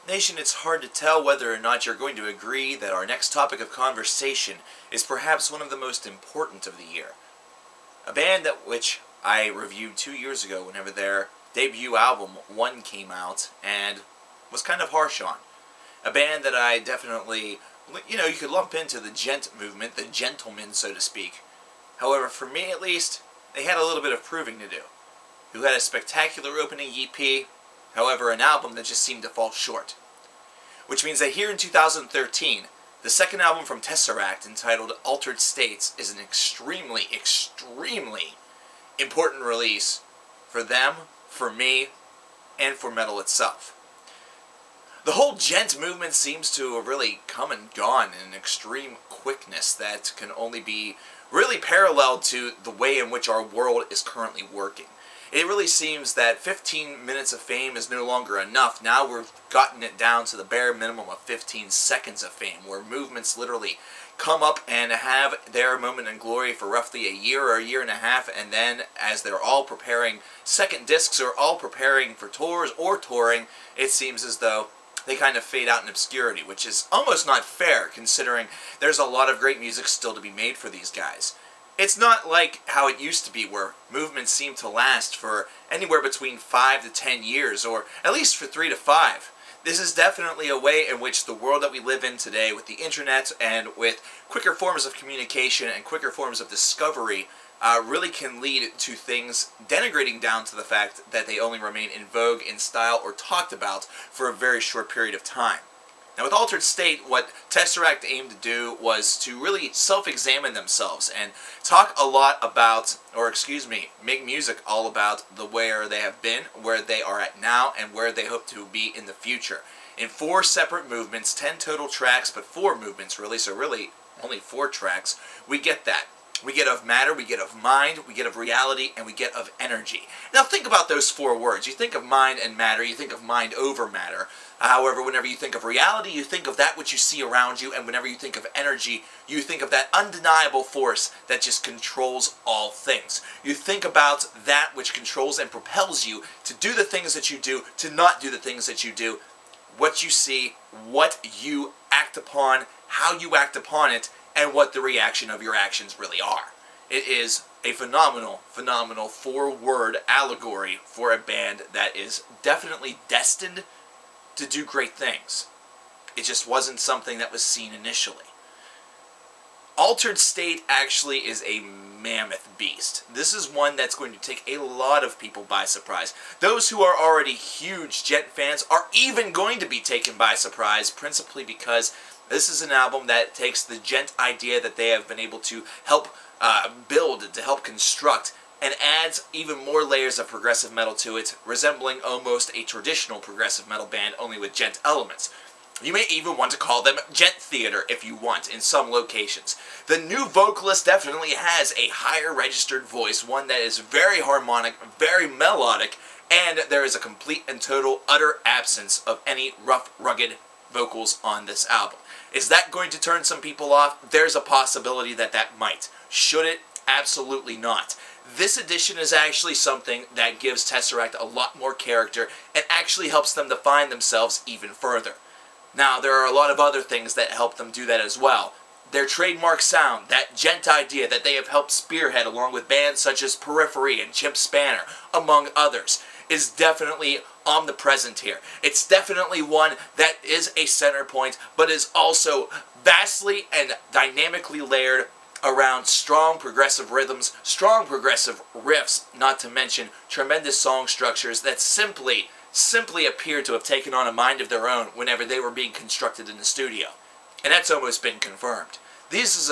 Nation, it's hard to tell whether or not you're going to agree that our next topic of conversation is perhaps one of the most important of the year. A band that which I reviewed 2 years ago whenever their debut album, One, came out and was kind of harsh on. A band that I definitely, you could lump into the gent movement, the gentlemen, so to speak. However, for me at least, they had a little bit of proving to do. Who had a spectacular opening EP, however, an album that just seemed to fall short. Which means that here in 2013, the second album from TesseracT, entitled Altered States, is an extremely, extremely important release for them, for me, and for metal itself. The whole gent movement seems to have really come and gone in an extreme quickness that can only be really paralleled to the way in which our world is currently working. It really seems that 15 minutes of fame is no longer enough. Now we've gotten it down to the bare minimum of 15 seconds of fame, where movements literally come up and have their moment in glory for roughly a year or a year and a half, and then as they're all preparing second discs or all preparing for tours or touring, it seems as though they kind of fade out in obscurity, which is almost not fair considering there's a lot of great music still to be made for these guys. It's not like how it used to be, where movements seem to last for anywhere between 5 to 10 years, or at least for 3 to 5. This is definitely a way in which the world that we live in today, with the internet and with quicker forms of communication and quicker forms of discovery, really can lead to things denigrating down to the fact that they only remain in vogue, in style, or talked about for a very short period of time. Now with Altered State, what TesseracT aimed to do was to really self-examine themselves and talk a lot about, make music all about where they have been, where they are at now, and where they hope to be in the future. In 4 separate movements, 10 total tracks, but 4 movements really, so really only 4 tracks, we get that. We get of matter, we get of mind, we get of reality, and we get of energy. Now think about those 4 words. You think of mind and matter, you think of mind over matter. However, whenever you think of reality, you think of that which you see around you, and whenever you think of energy, you think of that undeniable force that just controls all things. You think about that which controls and propels you to do the things that you do, to not do the things that you do, what you see, what you act upon, how you act upon it, and what the reaction of your actions really are. It is a phenomenal, phenomenal 4-word allegory for a band that is definitely destined to do great things. It just wasn't something that was seen initially. Altered State actually is a mammoth beast. This is one that's going to take a lot of people by surprise. Those who are already huge gent fans are even going to be taken by surprise, principally because this is an album that takes the gent idea that they have been able to help build, to help construct, and adds even more layers of progressive metal to it, resembling almost a traditional progressive metal band, only with gent elements. You may even want to call them DJENT THEATER if you want, in some locations. The new vocalist definitely has a higher registered voice, one that is very harmonic, very melodic, and there is a complete and total utter absence of any rough, rugged vocals on this album. Is that going to turn some people off? There's a possibility that that might. Should it? Absolutely not. This edition is actually something that gives TesseracT a lot more character and actually helps them define themselves even further. Now, there are a lot of other things that help them do that as well. Their trademark sound, that gent idea that they have helped spearhead along with bands such as Periphery and Chimp Spanner, among others, is definitely omnipresent here. It's definitely one that is a center point, but is also vastly and dynamically layered around strong progressive rhythms, strong progressive riffs, not to mention tremendous song structures that simply appear to have taken on a mind of their own whenever they were being constructed in the studio. And that's almost been confirmed. These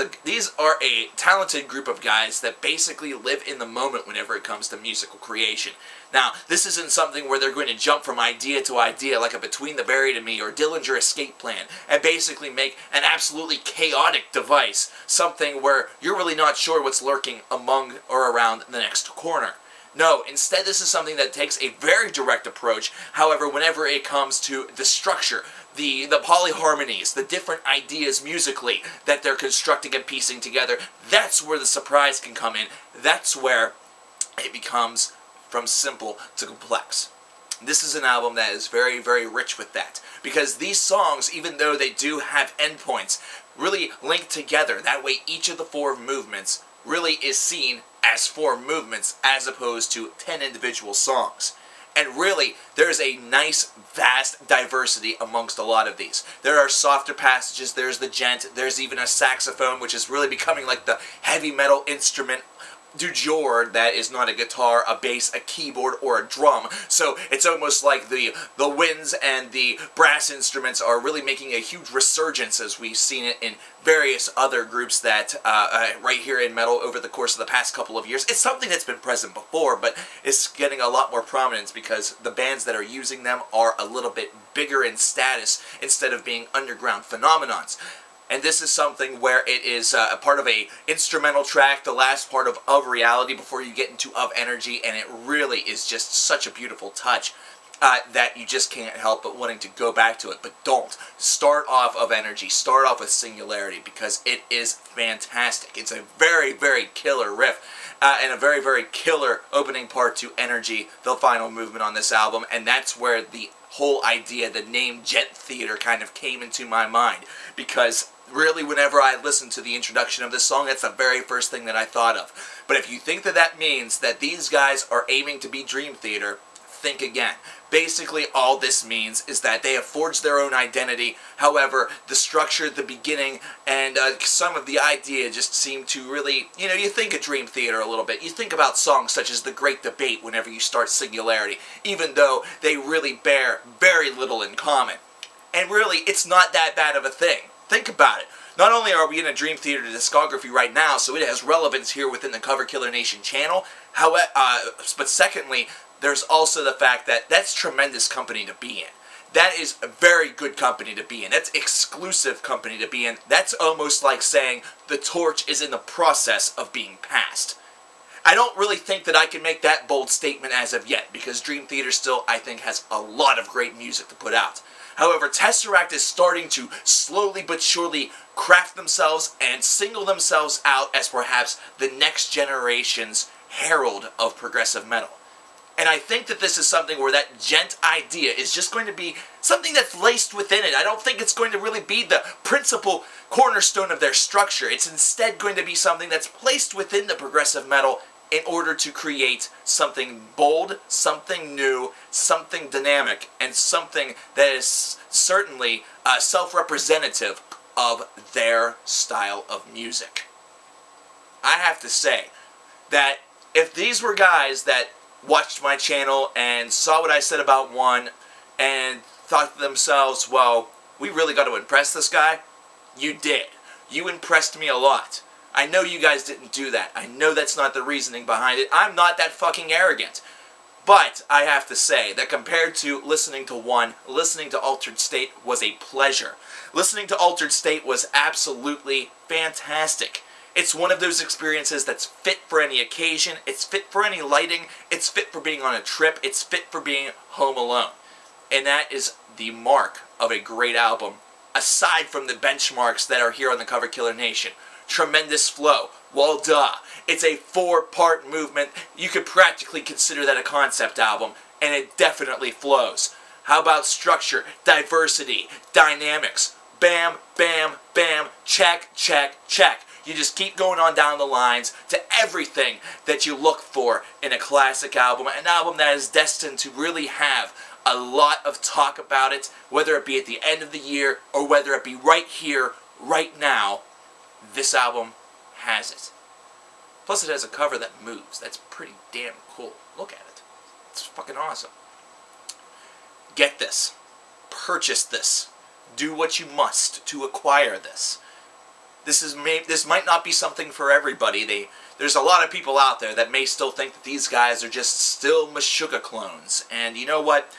are a talented group of guys that basically live in the moment whenever it comes to musical creation. Now, this isn't something where they're going to jump from idea to idea like a Between the Buried and Me or Dillinger Escape Plan and basically make an absolutely chaotic device, something where you're really not sure what's lurking among or around the next corner. No, instead this is something that takes a very direct approach. However, whenever it comes to the structure, the polyharmonies, the different ideas musically that they're constructing and piecing together, that's where the surprise can come in. That's where it becomes from simple to complex. This is an album that is very, very rich with that. Because these songs, even though they do have endpoints, really link together. That way each of the 4 movements really is seen as 4 movements as opposed to 10 individual songs. And really, there's a nice, vast diversity amongst a lot of these. There are softer passages, there's the djent, there's even a saxophone, which is really becoming like the heavy metal instrument du jour that is not a guitar, a bass, a keyboard, or a drum. So it's almost like the winds and the brass instruments are really making a huge resurgence, as we've seen it in various other groups that right here in metal over the course of the past couple of years. It's something that's been present before, but it's getting a lot more prominence because the bands that are using them are a little bit bigger in status instead of being underground phenomenons. And this is something where it is a part of a instrumental track, the last part of Reality before you get into Of Energy, and it really is just such a beautiful touch that you just can't help but wanting to go back to it. But don't. Start off Of Energy, start off with Singularity, because it is fantastic. It's a very, very killer riff, and a very, very killer opening part to Energy, the final movement on this album, and that's where the whole idea, the name DJENT Theater, kind of came into my mind, because really, whenever I listened to the introduction of this song, that's the very first thing that I thought of. But if you think that that means that these guys are aiming to be Dream Theater, think again. Basically, all this means is that they have forged their own identity. However, the structure at the beginning and some of the idea just seem to really, you know, you think of Dream Theater a little bit. You think about songs such as The Great Debate whenever you start Singularity, even though they really bear very little in common. And really, it's not that bad of a thing. Think about it. Not only are we in a Dream Theater discography right now, so it has relevance here within the Cover Killer Nation channel, however, but secondly, there's also the fact that that's tremendous company to be in. That is a very good company to be in. That's exclusive company to be in. That's almost like saying the torch is in the process of being passed. I don't really think that I can make that bold statement as of yet, because Dream Theater still, I think, has a lot of great music to put out. However, TesseracT is starting to slowly but surely craft themselves and single themselves out as perhaps the next generation's herald of progressive metal. And I think that this is something where that djent idea is just going to be something that's laced within it. I don't think it's going to really be the principal cornerstone of their structure. It's instead going to be something that's placed within the progressive metal in order to create something bold, something new, something dynamic, and something that is certainly self-representative of their style of music. I have to say that if these were guys that watched my channel and saw what I said about one and thought to themselves, well, we really got to impress this guy, you did. You impressed me a lot. I know you guys didn't do that. I know that's not the reasoning behind it. I'm not that fucking arrogant. But I have to say that compared to listening to one, listening to Altered State was a pleasure. Listening to Altered State was absolutely fantastic. It's one of those experiences that's fit for any occasion, it's fit for any lighting, it's fit for being on a trip, it's fit for being home alone. And that is the mark of a great album, aside from the benchmarks that are here on the Cover Killer Nation. Tremendous flow. Well, duh. It's a 4-part movement. You could practically consider that a concept album, and it definitely flows. How about structure, diversity, dynamics? Bam, bam, bam, check, check, check. You just keep going on down the lines to everything that you look for in a classic album, an album that is destined to really have a lot of talk about it, whether it be at the end of the year or whether it be right here, right now. This album has it. Plus it has a cover that moves. That's pretty damn cool. Look at it. It's fucking awesome. Get this. Purchase this. Do what you must to acquire this. This might not be something for everybody. There's a lot of people out there that may still think that these guys are just still Meshuggah clones. And you know what?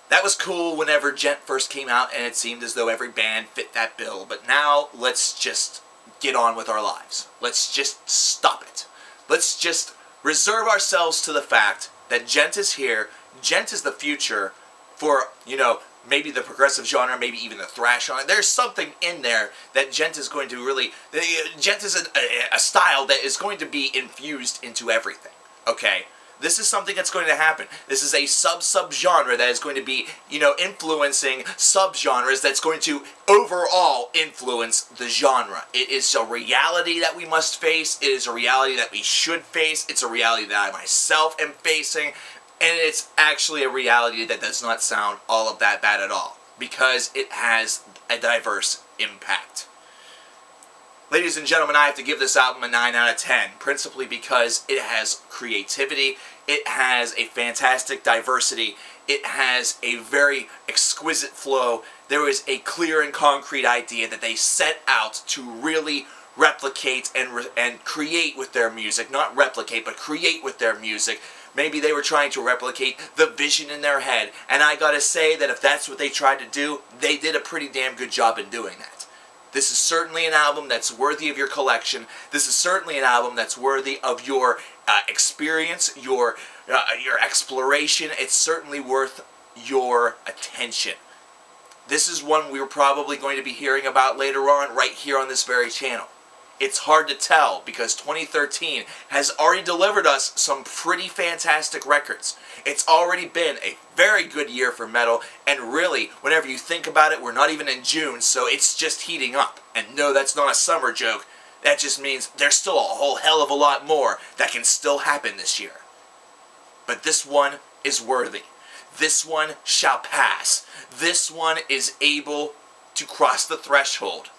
That was cool whenever djent first came out, and it seemed as though every band fit that bill. But now, let's just get on with our lives. Let's just stop it. Let's just reserve ourselves to the fact that djent is here. Djent is the future for, you know, maybe the progressive genre, maybe even the thrash genre. There's something in there that djent is going to really... Djent is a style that is going to be infused into everything, okay? This is something that's going to happen. This is a sub-genre that is going to be, you know, influencing sub-genres that's going to overall influence the genre. It is a reality that we must face. It is a reality that we should face. It's a reality that I myself am facing. And it's actually a reality that does not sound all of that bad at all, because it has a diverse impact. Ladies and gentlemen, I have to give this album a 9 out of 10, principally because it has creativity, it has a fantastic diversity, it has a very exquisite flow. There is a clear and concrete idea that they set out to really replicate and create with their music. Not replicate, but create with their music. Maybe they were trying to replicate the vision in their head, and I gotta say that if that's what they tried to do, they did a pretty damn good job in doing that. This is certainly an album that's worthy of your collection. This is certainly an album that's worthy of your experience, your exploration. It's certainly worth your attention. This is one we're probably going to be hearing about later on, right here on this very channel. It's hard to tell because 2013 has already delivered us some pretty fantastic records. It's already been a very good year for metal, and really, whenever you think about it, we're not even in June, so it's just heating up. And no, that's not a summer joke. That just means there's still a whole hell of a lot more that can still happen this year. But this one is worthy. This one shall pass. This one is able to cross the threshold.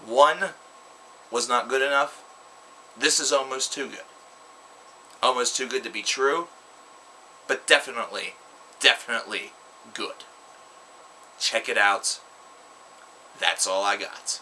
One was not good enough. This is almost too good. Almost too good to be true, but definitely, definitely good. Check it out. That's all I got.